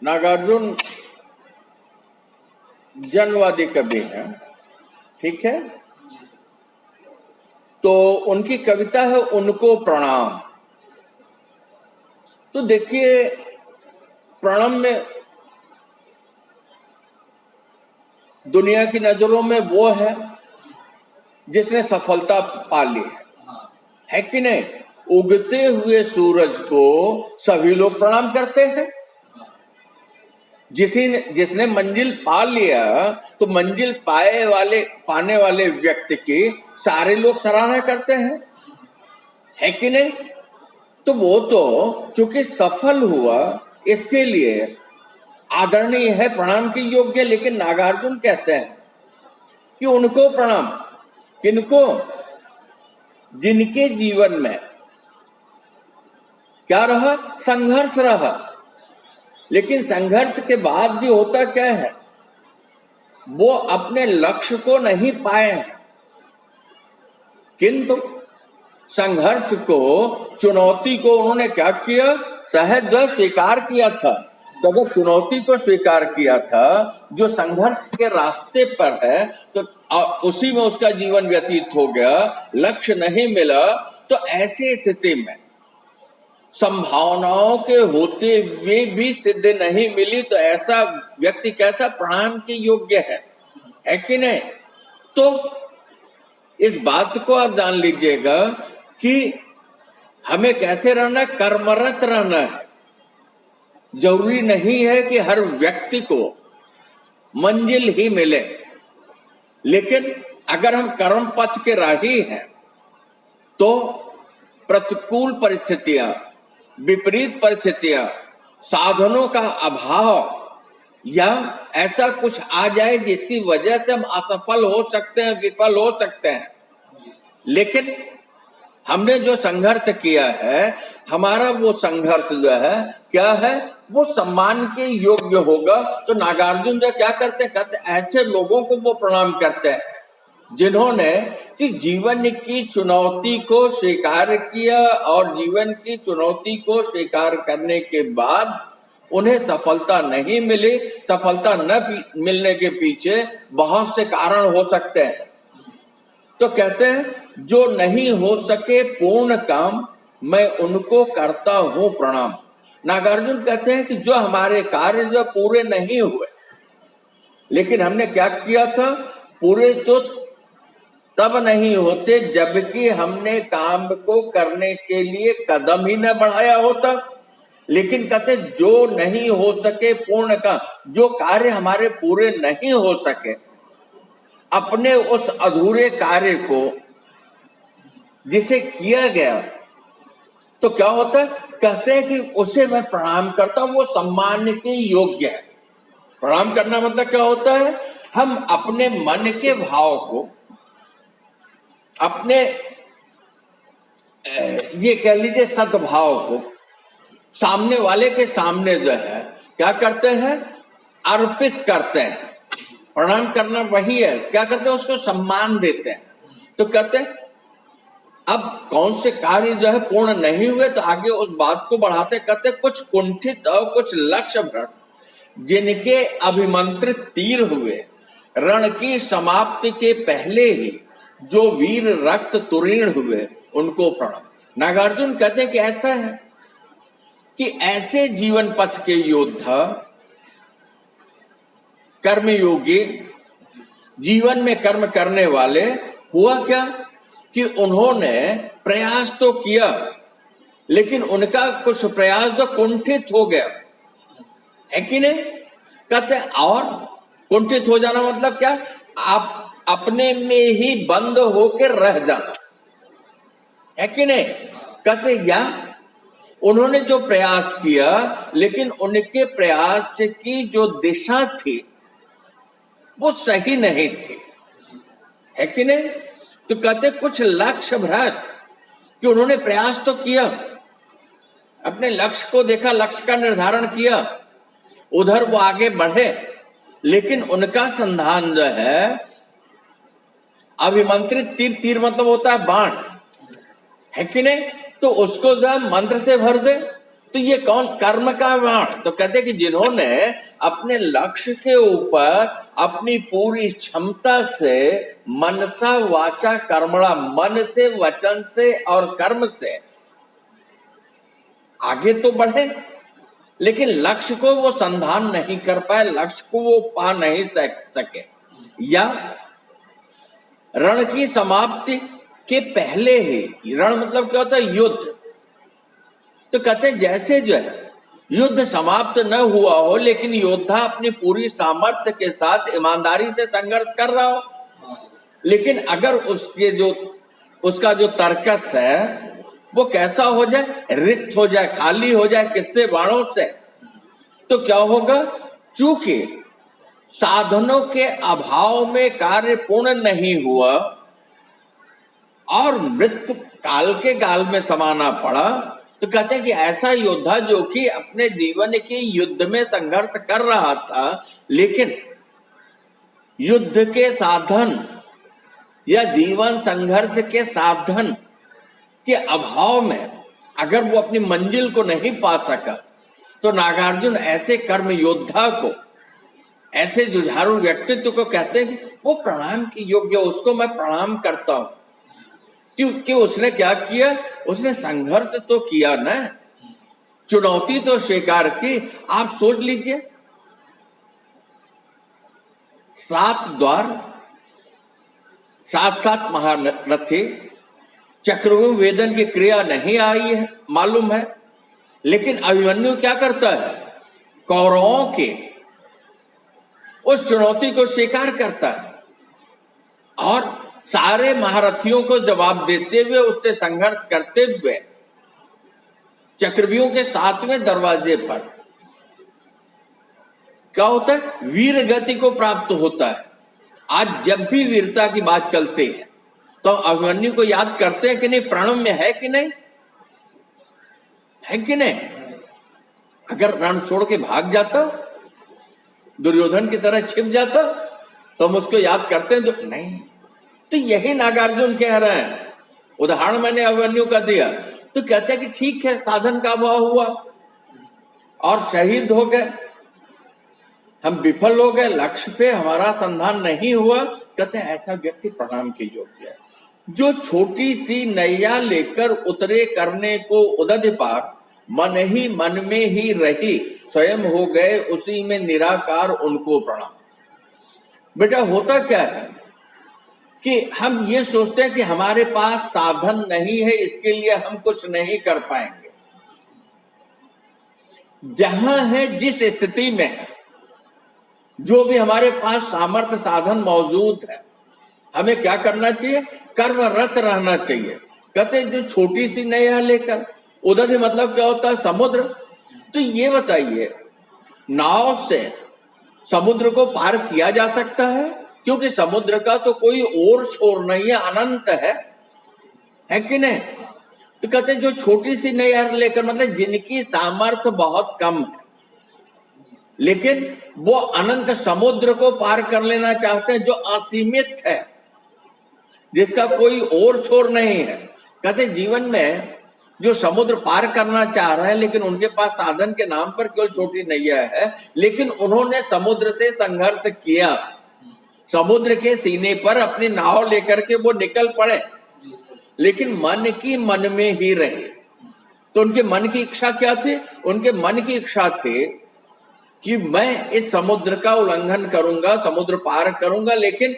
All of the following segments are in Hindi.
नागार्जुन जनवादी कवि हैं, ठीक है। तो उनकी कविता है उनको प्रणाम। तो देखिए, प्रणाम में दुनिया की नजरों में वो है जिसने सफलता पा ली है कि नहीं। उगते हुए सूरज को सभी लोग प्रणाम करते हैं। जिसने मंजिल पा लिया तो मंजिल पाने वाले व्यक्ति की सारे लोग सराहना करते हैं, है कि नहीं। तो वो तो चूंकि सफल हुआ, इसके लिए आदरणीय है, प्रणाम के योग्य। लेकिन नागार्जुन कहते हैं कि उनको प्रणाम। किनको? जिनके जीवन में क्या रहा? संघर्ष रहा। लेकिन संघर्ष के बाद भी होता क्या है, वो अपने लक्ष्य को नहीं पाए हैं, किंतु संघर्ष को, चुनौती को उन्होंने क्या किया? सहज स्वीकार किया था। तो अगर चुनौती को स्वीकार किया था, जो संघर्ष के रास्ते पर है, तो उसी में उसका जीवन व्यतीत हो गया, लक्ष्य नहीं मिला, तो ऐसी स्थिति में संभावनाओं के होते हुए भी सिद्ध नहीं मिली, तो ऐसा व्यक्ति कैसा प्रणाम के योग्य है कि नहीं। तो इस बात को आप जान लीजिएगा कि हमें कैसे रहना है, कर्मरत रहना है। जरूरी नहीं है कि हर व्यक्ति को मंजिल ही मिले, लेकिन अगर हम कर्म पथ के राही हैं तो प्रतिकूल परिस्थितियां, विपरीत परिस्थितियां, साधनों का अभाव या ऐसा कुछ आ जाए जिसकी वजह से हम असफल हो सकते हैं, विफल हो सकते हैं, लेकिन हमने जो संघर्ष किया है, हमारा वो संघर्ष जो है क्या है, वो सम्मान के योग्य होगा। तो नागार्जुन जो क्या करते हैं, कहते ऐसे लोगों को वो प्रणाम करते हैं जिन्होंने कि जीवन की चुनौती को स्वीकार किया, और जीवन की चुनौती को स्वीकार करने के बाद उन्हें सफलता नहीं मिली। सफलता न मिलने के पीछे बहुत से कारण हो सकते हैं। तो कहते हैं जो नहीं हो सके पूर्ण काम, मैं उनको करता हूं प्रणाम। नागार्जुन कहते हैं कि जो हमारे कार्य जो पूरे नहीं हुए, लेकिन हमने क्या किया था, पूरे तो तब नहीं होते जबकि हमने काम को करने के लिए कदम ही न बढ़ाया होता। लेकिन कहते जो नहीं हो सके पूर्ण काम, जो कार्य हमारे पूरे नहीं हो सके, अपने उस अधूरे कार्य को जिसे किया गया, तो क्या होता है, कहते हैं कि उसे मैं प्रणाम करता हूं, वो सम्मान के योग्य है। प्रणाम करना मतलब क्या होता है, हम अपने मन के भाव को, अपने ये कह लीजिए सद्भाव को सामने वाले के सामने जो है क्या करते हैं, अर्पित करते हैं। प्रणाम करना वही है, क्या करते हैं, उसको सम्मान देते हैं। तो कहते हैं अब कौन से कार्य जो है पूर्ण नहीं हुए, तो आगे उस बात को बढ़ाते, कहते कुछ कुंठित और कुछ लक्ष्य भ्रष्ट, जिनके अभिमंत्रित तीर हुए, रण की समाप्ति के पहले ही जो वीर रक्त तुरीण हुए, उनको प्रणाम। नागार्जुन कहते हैं कि ऐसा है कि ऐसे जीवन पथ के योद्धा, कर्मयोगी, जीवन में कर्म करने वाले, हुआ क्या कि उन्होंने प्रयास तो किया, लेकिन उनका कुछ प्रयास तो कुंठित हो गया, है कि नहीं। कहते और कुंठित हो जाना मतलब क्या, आप अपने में ही बंद होकर रह जाना, है कि नहीं। कहते या उन्होंने जो प्रयास किया, लेकिन उनके प्रयास की जो दिशा थी वो सही नहीं थी, है कि नहीं। तो कहते कुछ लक्ष्य भ्रष्ट, कि उन्होंने प्रयास तो किया, अपने लक्ष्य को देखा, लक्ष्य का निर्धारण किया, उधर वो आगे बढ़े, लेकिन उनका संधान जो है अभिमंत्रित तीर, तीर मतलब होता है बाण, है कि नहीं। तो उसको जो मंत्र से भर दे, तो ये कौन? कर्म का बाण। तो कहते कि जिन्होंने अपने लक्ष्य के ऊपर अपनी पूरी क्षमता से मनसा वाचा कर्मणा, मन से, वचन से और कर्म से आगे तो बढ़े, लेकिन लक्ष्य को वो संधान नहीं कर पाए, लक्ष्य को वो पा नहीं सके, या रण की समाप्ति के पहले ही, रण मतलब क्या होता है? युद्ध। तो कहते जैसे जो है युद्ध समाप्त न हुआ हो, लेकिन योद्धा अपनी पूरी सामर्थ्य के साथ ईमानदारी से संघर्ष कर रहा हो, लेकिन अगर उसका जो तर्कस है वो कैसा हो जाए? रिक्त हो जाए, खाली हो जाए। किससे? बाणों से। तो क्या होगा? चूंकि साधनों के अभाव में कार्य पूर्ण नहीं हुआ और मृत्यु काल के गाल में समाना पड़ा, तो कहते हैं कि ऐसा योद्धा जो कि अपने जीवन के युद्ध में संघर्ष कर रहा था, लेकिन युद्ध के साधन या जीवन संघर्ष के साधन के अभाव में अगर वो अपनी मंजिल को नहीं पा सका, तो नागार्जुन ऐसे कर्म योद्धा को, ऐसे जुझारू व्यक्तित्व को कहते हैं कि वो प्रणाम की योग्य, उसको मैं प्रणाम करता हूं। क्योंकि उसने क्या किया? उसने संघर्ष तो किया ना, चुनौती तो स्वीकार की। आप सोच लीजिए, 7 द्वार, 7 महारथी, चक्रव्यूह वेदन की क्रिया नहीं आई है, मालूम है, लेकिन अभिमन्यु क्या करता है? कौरवों के उस चुनौती को स्वीकार करता है और सारे महारथियों को जवाब देते हुए, उससे संघर्ष करते हुए चक्रव्यूह के 7वें दरवाजे पर क्या होता है? वीर गति को प्राप्त होता है। आज जब भी वीरता की बात चलती है तो अभिमन्यु को याद करते हैं कि नहीं? प्रणम्य है कि नहीं? है कि नहीं? अगर रण छोड़ के भाग जाता, दुर्योधन की तरह छिप जाता, तो हम उसको याद करते हैं? तो नहीं। तो यही नागार्जुन कह रहे हैं। उदाहरण मैंने अभिमन्यु का दिया, तो कहते हैं कि ठीक है, साधन का अभाव हुआ और शहीद हो गए, हम विफल हो गए, लक्ष्य पे हमारा संधान नहीं हुआ। कहते हैं ऐसा व्यक्ति प्रणाम के योग्य है, जो छोटी सी नैया लेकर उतरे करने को उदधि पार, मन ही मन में ही रही, स्वयं हो गए उसी में निराकार, उनको प्रणाम। बेटा होता क्या है कि हम ये सोचते हैं कि हमारे पास साधन नहीं है, इसके लिए हम कुछ नहीं कर पाएंगे। जहां है, जिस स्थिति में है, जो भी हमारे पास सामर्थ्य साधन मौजूद है, हमें क्या करना चाहिए? कर्मरत रहना चाहिए। कहते हैं जो छोटी सी नैया लेकर, उदधि मतलब क्या होता है? समुद्र। तो ये बताइए, नाव से समुद्र को पार किया जा सकता है? क्योंकि समुद्र का तो कोई ओर छोर नहीं है, अनंत है कि नहीं? तो कहते हैं जो छोटी सी नैया लेकर, मतलब जिनकी सामर्थ्य बहुत कम है, लेकिन वो अनंत समुद्र को पार कर लेना चाहते हैं, जो असीमित है, जिसका कोई ओर छोर नहीं है। कहते जीवन में जो समुद्र पार करना चाह रहे हैं, लेकिन उनके पास साधन के नाम पर केवल छोटी नैया है, लेकिन उन्होंने समुद्र से संघर्ष किया, समुद्र के सीने पर अपनी नाव लेकर के वो निकल पड़े, लेकिन मन की मन में ही रहे। तो उनके मन की इच्छा क्या थी? उनके मन की इच्छा थी कि मैं इस समुद्र का उल्लंघन करूंगा, समुद्र पार करूंगा, लेकिन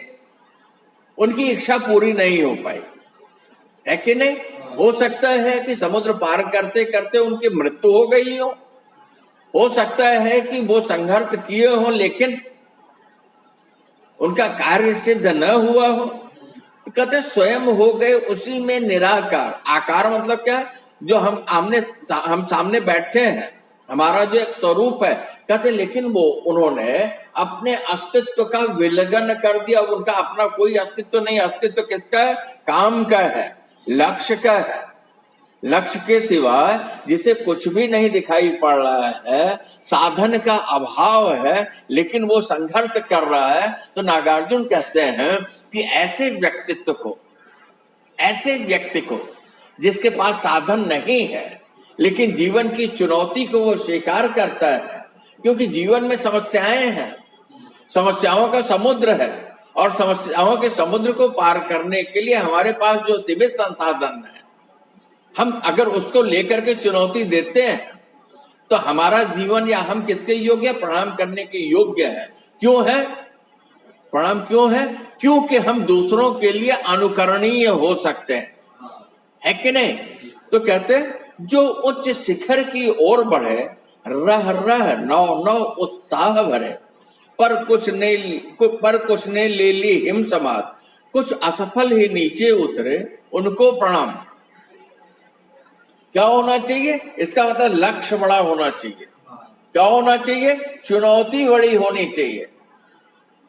उनकी इच्छा पूरी नहीं हो पाई, है कि नहीं? हो सकता है कि समुद्र पार करते करते उनकी मृत्यु हो गई हो सकता है कि वो संघर्ष किए हो, लेकिन उनका कार्य सिद्ध न हुआ हो। तो कहते स्वयं हो गए उसी में निराकार। आकार मतलब क्या? जो हम सामने बैठे हैं, हमारा जो एक स्वरूप है। कहते लेकिन वो उन्होंने अपने अस्तित्व का विलगन कर दिया, उनका अपना कोई अस्तित्व नहीं। अस्तित्व किसका है? काम का है, लक्ष्य का है। लक्ष्य के सिवा जिसे कुछ भी नहीं दिखाई पड़ रहा है, साधन का अभाव है, लेकिन वो संघर्ष कर रहा है। तो नागार्जुन कहते हैं कि ऐसे व्यक्ति को जिसके पास साधन नहीं है, लेकिन जीवन की चुनौती को वो स्वीकार करता है, क्योंकि जीवन में समस्याएं हैं, समस्याओं का समुद्र है, और समस्याओं के समुद्र को पार करने के लिए हमारे पास जो सीमित संसाधन है, हम अगर उसको लेकर के चुनौती देते हैं तो हमारा जीवन या हम किसके योग्य, प्रणाम करने के योग्य है। क्यों है प्रणाम? क्यों है? क्योंकि हम दूसरों के लिए अनुकरणीय हो सकते हैं, है कि नहीं? तो कहते हैं जो उच्च शिखर की ओर बढ़े, रह रह नौ नौ उत्साह भरे, पर कुछ ने ले ली हिम समात, कुछ असफल ही नीचे उतरे, उनको प्रणाम। क्या होना चाहिए? इसका मतलब लक्ष्य बड़ा होना चाहिए। क्या होना चाहिए? चुनौती बड़ी होनी चाहिए।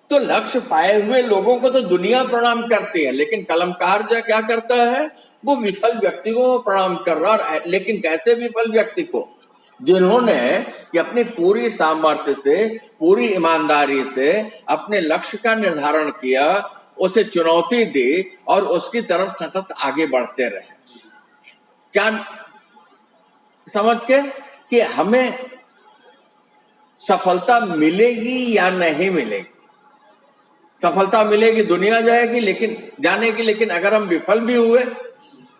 तो लक्ष्य पाए हुए लोगों को तो दुनिया प्रणाम करती है, लेकिन कलमकार जो क्या करता है, वो विफल व्यक्ति को प्रणाम कर रहा है। लेकिन कैसे विफल व्यक्ति को? जिन्होंने कि अपनी पूरी सामर्थ्य से, पूरी ईमानदारी से अपने लक्ष्य का निर्धारण किया, उसे चुनौती दी और उसकी तरफ सतत आगे बढ़ते रहे। क्या समझ के कि हमें सफलता मिलेगी या नहीं मिलेगी? सफलता मिलेगी, दुनिया जाएगी, लेकिन अगर हम विफल भी हुए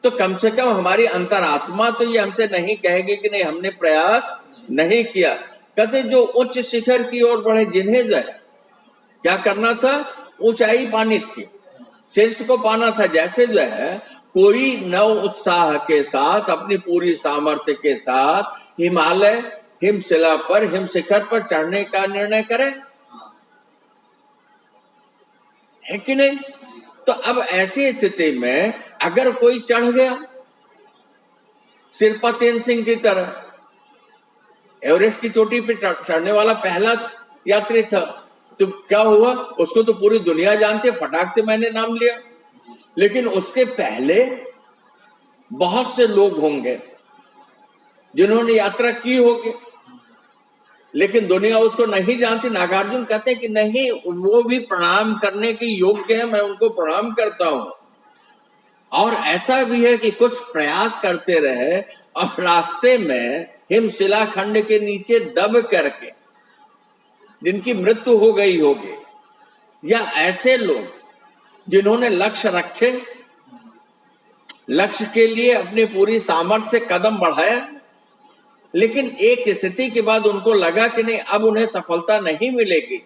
तो कम से कम हमारी अंतरात्मा तो ये हमसे नहीं कहेगी कि नहीं, हमने प्रयास नहीं किया। कहते जो उच्च शिखर की ओर बढ़े, जिन्हें जो है क्या करना था, ऊंचाई पानी थी, शीर्ष को पाना था। जैसे जो है कोई नव उत्साह के साथ, अपनी पूरी सामर्थ्य के साथ हिमालय, हिमशिला पर, हिम शिखर पर चढ़ने का निर्णय करे, है कि नहीं? तो अब ऐसी स्थिति में अगर कोई चढ़ गया, शिरपा तेन सिंह की तरह, एवरेस्ट की चोटी पे चढ़ने वाला पहला यात्री था, तो क्या हुआ? उसको तो पूरी दुनिया जानती है, फटाक से मैंने नाम लिया। लेकिन उसके पहले बहुत से लोग होंगे जिन्होंने यात्रा की होगी, लेकिन दुनिया उसको नहीं जानती। नागार्जुन कहते हैं कि नहीं, वो भी प्रणाम करने के योग्य है, मैं उनको प्रणाम करता हूं। और ऐसा भी है कि कुछ प्रयास करते रहे और रास्ते में हिमशिला खंड के नीचे दब करके जिनकी मृत्यु हो गई होगी, या ऐसे लोग जिन्होंने लक्ष्य रखे, लक्ष्य के लिए अपनी पूरी सामर्थ्य से कदम बढ़ाया, लेकिन एक स्थिति के बाद उनको लगा कि नहीं, अब उन्हें सफलता नहीं मिलेगी,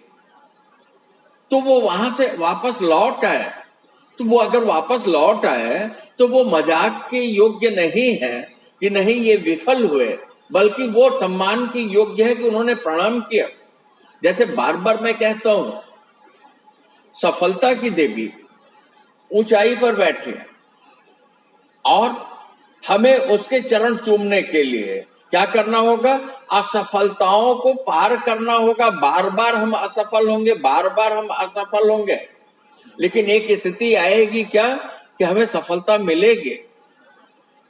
तो वो वहां से वापस लौट आए। तो वो अगर वापस लौट आए तो वो मजाक के योग्य नहीं है कि नहीं ये विफल हुए, बल्कि वो सम्मान के योग्य है कि उन्होंने प्रणाम किया। जैसे बार बार मैं कहता हूं, सफलता की देवी ऊंचाई पर बैठी है और हमें उसके चरण चूमने के लिए क्या करना होगा? असफलताओं को पार करना होगा। बार बार हम असफल होंगे, बार बार हम असफल होंगे, लेकिन एक स्थिति आएगी क्या कि हमें सफलता मिलेगी।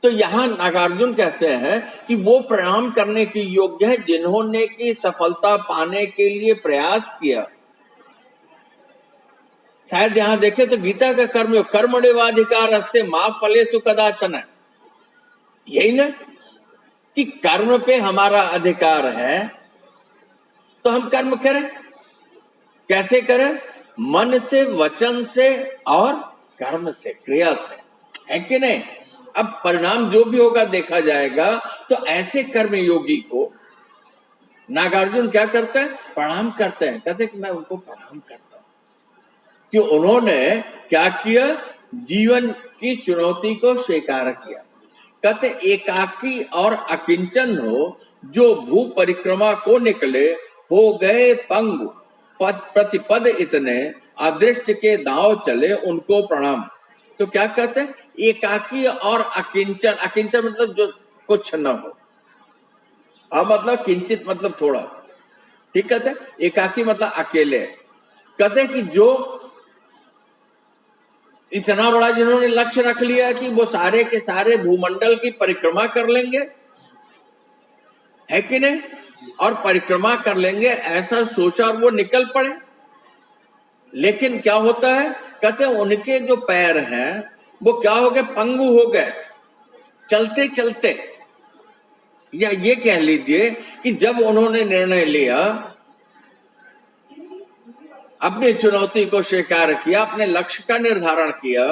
तो यहां नागार्जुन कहते हैं कि वो प्रणाम करने के योग्य है जिन्होंने की सफलता पाने के लिए प्रयास किया। शायद यहां देखें तो गीता का कर्मण्येवाधिकार अस्ते मा फलेषु कदाचन, यही ना कि कर्म पे हमारा अधिकार है, तो हम कर्म करें। कैसे करें? मन से, वचन से और कर्म से, क्रिया से, है कि नहीं? अब परिणाम जो भी होगा देखा जाएगा। तो ऐसे कर्म योगी को नागार्जुन क्या करते हैं? प्रणाम करते हैं। कहते हैं कि मैं उनको प्रणाम करता हूं कि उन्होंने क्या किया? जीवन की चुनौती को स्वीकार किया। कहते एकाकी और अकिंचन हो, जो भू परिक्रमा को निकले, हो गए पंगु, पद प्रतिपद इतने, अदृष्ट के दांव चले, उनको प्रणाम। तो क्या कहते हैं? एकाकी और अकिंचन। अकिंचन मतलब जो कुछ न हो, और मतलब किंचित मतलब थोड़ा, ठीक कहते हैं। एकाकी मतलब अकेले। कहते हैं कि जो इतना बड़ा जिन्होंने लक्ष्य रख लिया कि वो सारे के सारे भूमंडल की परिक्रमा कर लेंगे, है कि नहीं? और परिक्रमा कर लेंगे ऐसा सोचा और वो निकल पड़े। लेकिन क्या होता है? कहते हैं उनके जो पैर हैं वो क्या हो गए? पंगु हो गए, चलते चलते। या ये कह लीजिए कि जब उन्होंने निर्णय लिया, अपनी चुनौती को स्वीकार किया, अपने लक्ष्य का निर्धारण किया,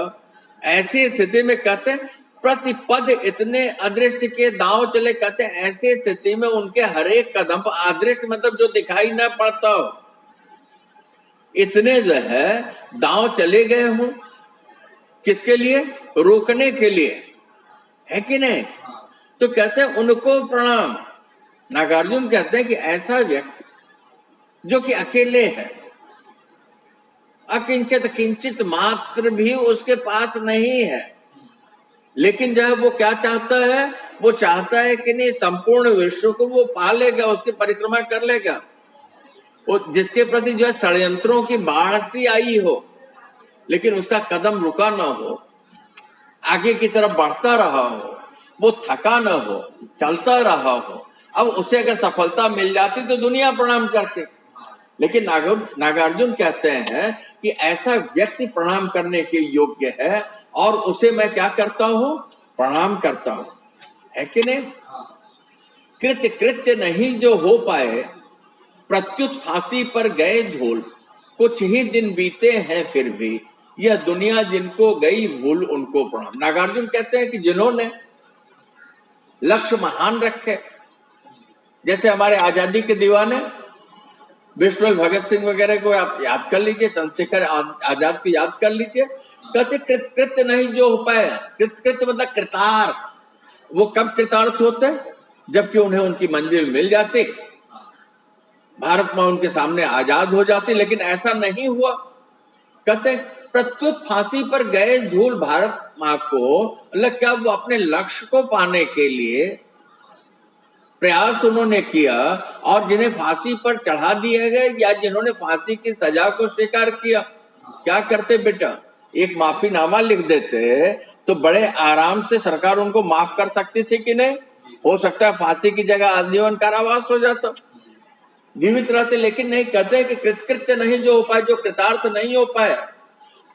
ऐसी स्थिति में कहते हैं प्रतिपद इतने अदृष्ट के दांव चले। कहते हैं ऐसी स्थिति में उनके हर एक कदम पर, अदृष्ट मतलब जो दिखाई ना पड़ता हो, इतने जो है दांव चले गए हों। किसके लिए? रोकने के लिए, है कि नहीं? तो कहते हैं उनको प्रणाम। नागार्जुन कहते हैं कि ऐसा व्यक्ति जो कि अकेले है, अकिंचित किंचित मात्र भी उसके पास नहीं है, लेकिन जो है वो क्या चाहता है? वो चाहता है कि नहीं संपूर्ण विश्व को वो पा लेगा, उसकी परिक्रमा कर लेगा। वो जिसके प्रति जो है षड्यंत्रों की बाढ़ सी आई हो, लेकिन उसका कदम रुका ना हो, आगे की तरफ बढ़ता रहा हो, वो थका न हो, चलता रहा हो। अब उसे अगर सफलता मिल जाती तो दुनिया प्रणाम करती, लेकिन नागार्जुन कहते हैं कि ऐसा व्यक्ति प्रणाम करने के योग्य है, और उसे मैं क्या करता हूं? प्रणाम करता हूं, है कि नहीं? कृत्य कृत्य नहीं जो हो पाए, प्रत्युत फांसी पर गए झोल, कुछ ही दिन बीते हैं फिर भी, यह दुनिया जिनको गई भूल उनको प्रणाम। नागार्जुन कहते हैं कि जिन्होंने लक्ष्य महान रखे, जैसे हमारे आजादी के दीवाने विश्व भगत सिंह वगैरह को आप याद कर लीजिए, चंद्रशेखर आजाद को याद कर लीजिए। कहते कृत्य नहीं जो हो पाए, कृत्य मतलब कृतार्थ। वो कब कृतार्थ होते? जबकि उन्हें उनकी मंजिल मिल जाती, भारत मां उनके सामने आजाद हो जाती, लेकिन ऐसा नहीं हुआ। कहते प्रत्युत फांसी पर गए झूल भारत मां को, मतलब क्या वो अपने लक्ष्य को पाने के लिए प्रयास उन्होंने किया, और जिन्हें फांसी पर चढ़ा दिए गए या जिन्होंने फांसी की सजा को स्वीकार किया, क्या करते बेटा? एक माफीनामा लिख देते तो बड़े आराम से सरकार उनको माफ कर सकती थी कि नहीं? हो सकता है फांसी की जगह आजीवन कारावास हो जाता, जीवित रहते, लेकिन नहीं। कहते हैं कि कृतकृत्य नहीं जो हो पाए, जो कृतार्थ नहीं हो पाए,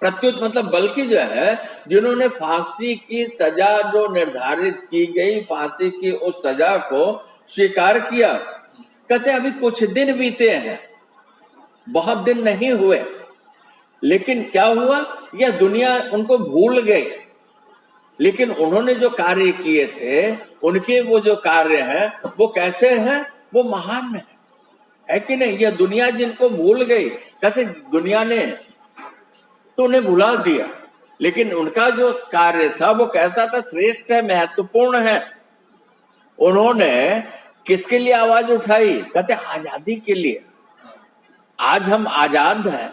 प्रत्युत मतलब बल्कि जो है जिन्होंने फांसी की सजा जो निर्धारित की गई, फांसी की उस सजा को स्वीकार किया। कहते अभी कुछ दिन बीते हैं, बहुत दिन नहीं हुए, लेकिन क्या हुआ? यह दुनिया उनको भूल गई, लेकिन उन्होंने जो कार्य किए थे, उनके वो जो कार्य हैं वो कैसे हैं? वो महान है कि नहीं? यह दुनिया जिनको भूल गई, कहते दुनिया ने तो उन्हें भुला दिया, लेकिन उनका जो कार्य था वो कैसा था? श्रेष्ठ है, महत्वपूर्ण है। उन्होंने किसके लिए आवाज उठाई? कहते आजादी के लिए। आज हम आजाद हैं,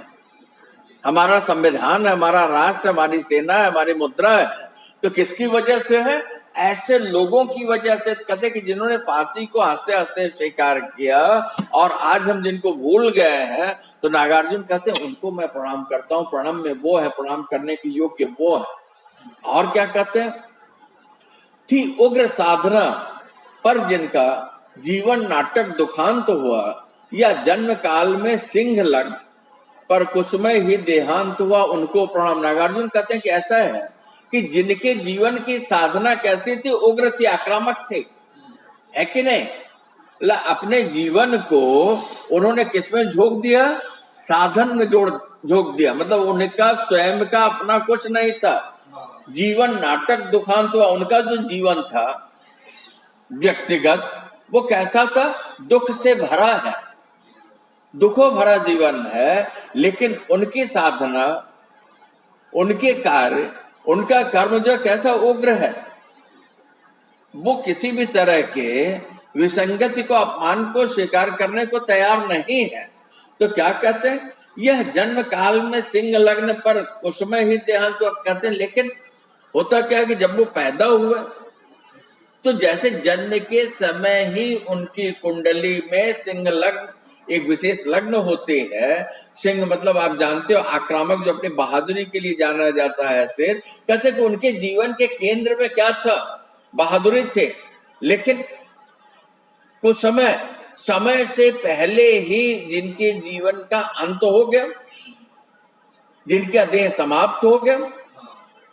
हमारा संविधान है, हमारा राष्ट्र, हमारी सेना है, हमारी मुद्रा है, तो किसकी वजह से है? ऐसे लोगों की वजह से। कहते कि जिन्होंने फांसी को हंसते हंसते स्वीकार किया, और आज हम जिनको भूल गए हैं, तो नागार्जुन कहते हैं उनको मैं प्रणाम करता हूं। प्रणाम में वो है, प्रणाम करने के योग्य वो है। और क्या कहते हैं? थी उग्र साधना पर जिनका जीवन नाटक दुखांत हुआ, या जन्म काल में सिंह लग पर कुसमय ही देहांत हुआ, उनको प्रणाम। नागार्जुन कहते हैं कि ऐसा है कि जिनके जीवन की साधना कैसी थी? उग्र थी, आक्रामक थे, है कि नहीं? अपने जीवन को उन्होंने किसमें झोंक दिया? साधन में झोंक दिया। मतलब उनका स्वयं का अपना कुछ नहीं था, जीवन नाटक दुखांत हुआ। उनका जो जीवन था व्यक्तिगत, वो कैसा था? दुख से भरा है, दुखों भरा जीवन है, लेकिन उनकी साधना, उनके कार्य, उनका कर्म जो कैसा उग्र है, वो किसी भी तरह के विसंगति को, अपमान को स्वीकार करने को तैयार नहीं है। तो क्या कहते हैं? यह जन्म काल में सिंह लग्न पर उसमें ही देहांत हुआ। कहते हैं लेकिन होता क्या कि जब वो पैदा हुए, तो जैसे जन्म के समय ही उनकी कुंडली में सिंह लग्न, एक विशेष लग्न होती है। सिंह मतलब आप जानते हो आक्रामक, जो अपनी बहादुरी के लिए जाना जाता है शेर। कहते कि उनके जीवन के केंद्र में क्या था? बहादुरी थे, लेकिन कुछ समय से पहले ही जिनके जीवन का अंत हो गया, जिनका देह समाप्त हो गया,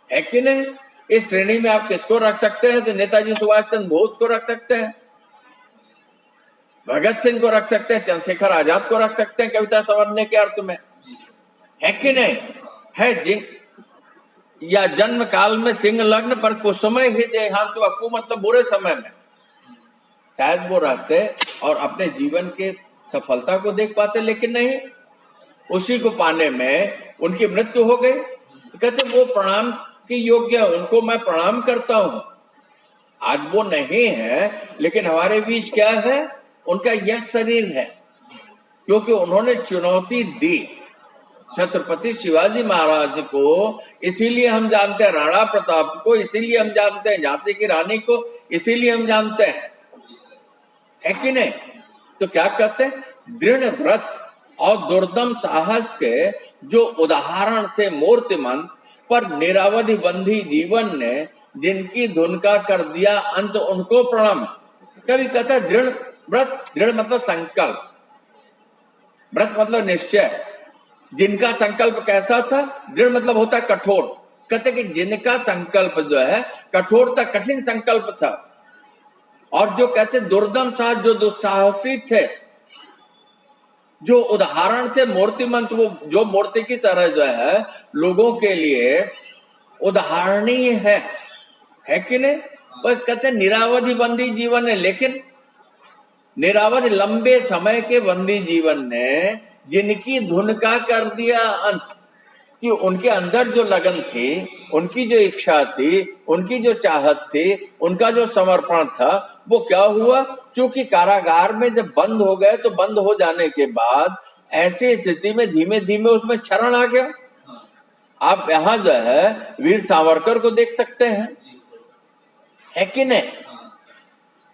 है कि नहीं? इस श्रेणी में आप किसको रख सकते हैं? तो नेताजी सुभाष चंद्र बोस को रख सकते हैं। भगत सिंह को रख सकते हैं, चंद्रशेखर आजाद को रख सकते हैं कविता संवरने के अर्थ में, है कि नहीं? है या जन्म काल में सिंह लग्न पर कुछ समय ही देहांत वकू, मतलब बुरे समय में शायद वो रहते और अपने जीवन के सफलता को देख पाते, लेकिन नहीं, उसी को पाने में उनकी मृत्यु हो गई। तो कहते वो प्रणाम के योग्य है, उनको मैं प्रणाम करता हूं। आज वो नहीं है, लेकिन हमारे बीच क्या है? उनका यह शरीर है, क्योंकि उन्होंने चुनौती दी छत्रपति शिवाजी महाराज को, इसीलिए हम जानते हैं राणा प्रताप को, इसीलिए हम जानते हैं झांसी की रानी को, इसीलिए हम जानते हैं, है कि नहीं? तो क्या कहते हैं? दृढ़ व्रत और दुर्दम साहस के जो उदाहरण थे मूर्तिमंत, पर निरावधि बंधी जीवन ने जिनकी धुन का कर दिया अंत, उनको प्रणाम। कभी कहता है दृढ़ व्रत, दृढ़ मतलब संकल्प, व्रत मतलब निश्चय। जिनका संकल्प कैसा था? दृढ़ मतलब होता है कठोर। कहते कि जिनका संकल्प जो है कठोर था, कठिन संकल्प था। और जो कहते दुर्दम साहस, जो दुस्साहसी थे, जो उदाहरण थे मूर्तिमंत, वो जो मूर्ति की तरह जो है लोगों के लिए उदाहरणीय है कि नहीं? पर कहते निरावधि बंदी जीवन है, लेकिन निरावधि लंबे समय के बंदी जीवन ने जिनकी धुन का कर दिया अंत, कि उनके अंदर जो लगन थी, उनकी जो इच्छा थी, उनकी जो चाहत थी, उनका जो समर्पण था, वो क्या हुआ? क्योंकि कारागार में जब बंद हो गए, तो बंद हो जाने के बाद ऐसी स्थिति में धीमे धीमे उसमें क्षरण आ गया। आप यहाँ जो है वीर सावरकर को देख सकते हैं, है कि नहीं?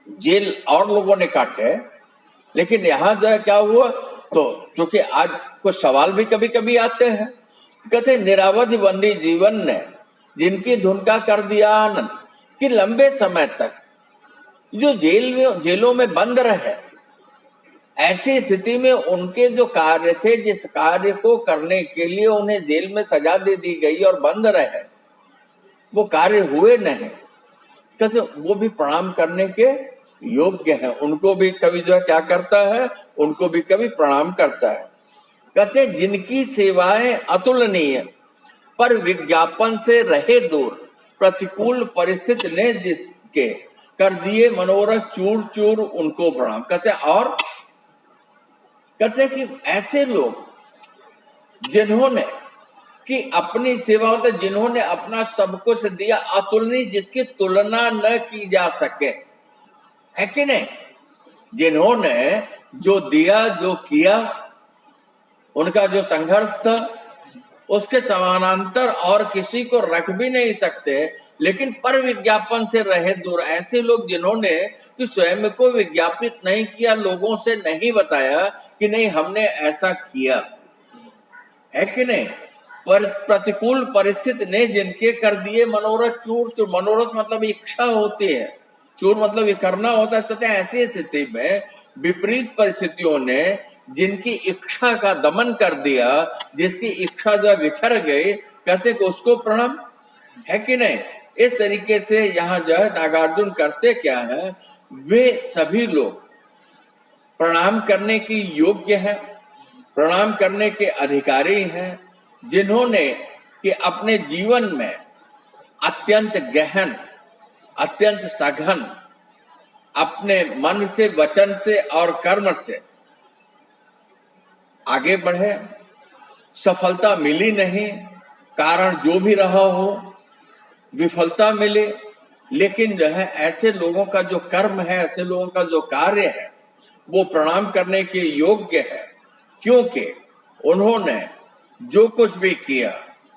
जेल और लोगों ने काटे, लेकिन यहाँ जो है क्या हुआ? तो क्योंकि आज कुछ सवाल भी कभी कभी आते हैं, कहते निरावधि बंदी जीवन ने जिनकी धुन का कर दिया आनंद, कि लंबे समय तक जो जेलों में बंद रहे, ऐसी स्थिति में उनके जो कार्य थे, जिस कार्य को करने के लिए उन्हें जेल में सजा दे दी गई और बंद रहे, वो कार्य हुए नहीं। कहते वो भी प्रणाम करने के योग्य है, उनको भी कभी जो है क्या करता है? उनको भी कभी प्रणाम करता है। कहते जिनकी सेवाएं अतुलनीय, पर विज्ञापन से रहे दूर, प्रतिकूल परिस्थिति ने जिसके कर दिए मनोरथ चूर चूर, उनको प्रणाम। कहते और कहते कि ऐसे लोग जिन्होंने कि अपनी सेवा होते, जिन्होंने अपना सब कुछ दिया, अतुलनीय, जिसकी तुलना न की जा सके, है कि नहीं? जिन्होंने जो दिया, जो किया, उनका जो संघर्ष था, उसके समानांतर और किसी को रख भी नहीं सकते, लेकिन पर विज्ञापन से रहे दूर। ऐसे लोग जिन्होंने कि स्वयं को विज्ञापित नहीं किया, लोगों से नहीं बताया कि नहीं हमने ऐसा किया, है कि नहीं? पर प्रतिकूल परिस्थिति ने जिनके कर दिए मनोरथ चूर चूर। मनोरथ मतलब इच्छा होती है, चूर मतलब ये करना होता है। तथा ऐसी स्थिति में विपरीत परिस्थितियों ने जिनकी इच्छा का दमन कर दिया, जिसकी इच्छा जो बिखर गई, कहते कि उसको प्रणाम, है कि नहीं? इस तरीके से यहाँ जो है नागार्जुन करते क्या है? वे सभी लोग प्रणाम करने की योग्य है, प्रणाम करने के अधिकारी हैं, जिन्होंने कि अपने जीवन में अत्यंत गहन, अत्यंत सघन, अपने मन से, वचन से और कर्म से आगे बढ़े। सफलता मिली नहीं, कारण जो भी रहा हो, विफलता मिले, लेकिन जो है ऐसे लोगों का जो कर्म है, ऐसे लोगों का जो कार्य है, वो प्रणाम करने के योग्य है, क्योंकि उन्होंने जो कुछ भी किया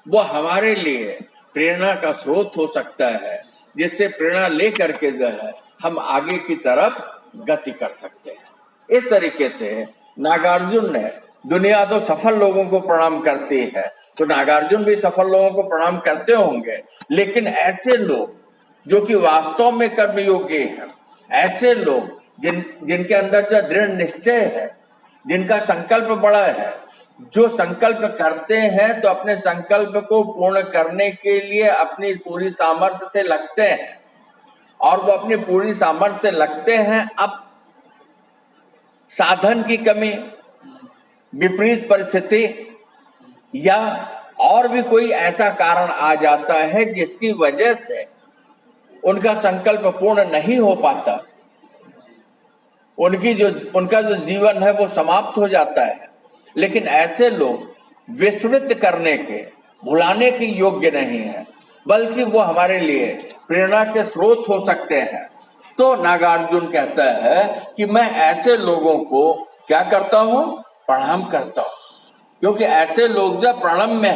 वो हमारे लिए प्रेरणा का स्रोत हो सकता है, जिससे प्रेरणा लेकर के जो है हम आगे की तरफ गति कर सकते हैं। इस तरीके से नागार्जुन ने, दुनिया तो सफल लोगों को प्रणाम करती है, तो नागार्जुन भी सफल लोगों को प्रणाम करते होंगे, लेकिन ऐसे लोग जो कि वास्तव में कर्म योग्य हैं, ऐसे लोग जिनके अंदर जो दृढ़ निश्चय है, जिनका संकल्प बड़ा है, जो संकल्प करते हैं तो अपने संकल्प को पूर्ण करने के लिए अपनी पूरी सामर्थ्य से लगते हैं, और वो अपनी पूरी सामर्थ्य से लगते हैं। अब साधन की कमी, विपरीत परिस्थिति या और भी कोई ऐसा कारण आ जाता है जिसकी वजह से उनका संकल्प पूर्ण नहीं हो पाता, उनका जो जीवन है वो समाप्त हो जाता है। लेकिन ऐसे लोग विस्मृत करने के, भुलाने के योग्य नहीं है, बल्कि वो हमारे लिए प्रेरणा के स्रोत हो सकते हैं। तो नागार्जुन कहता है कि मैं ऐसे लोगों को क्या करता हूं? प्रणाम करता हूं, क्योंकि ऐसे लोग जब प्रणाम में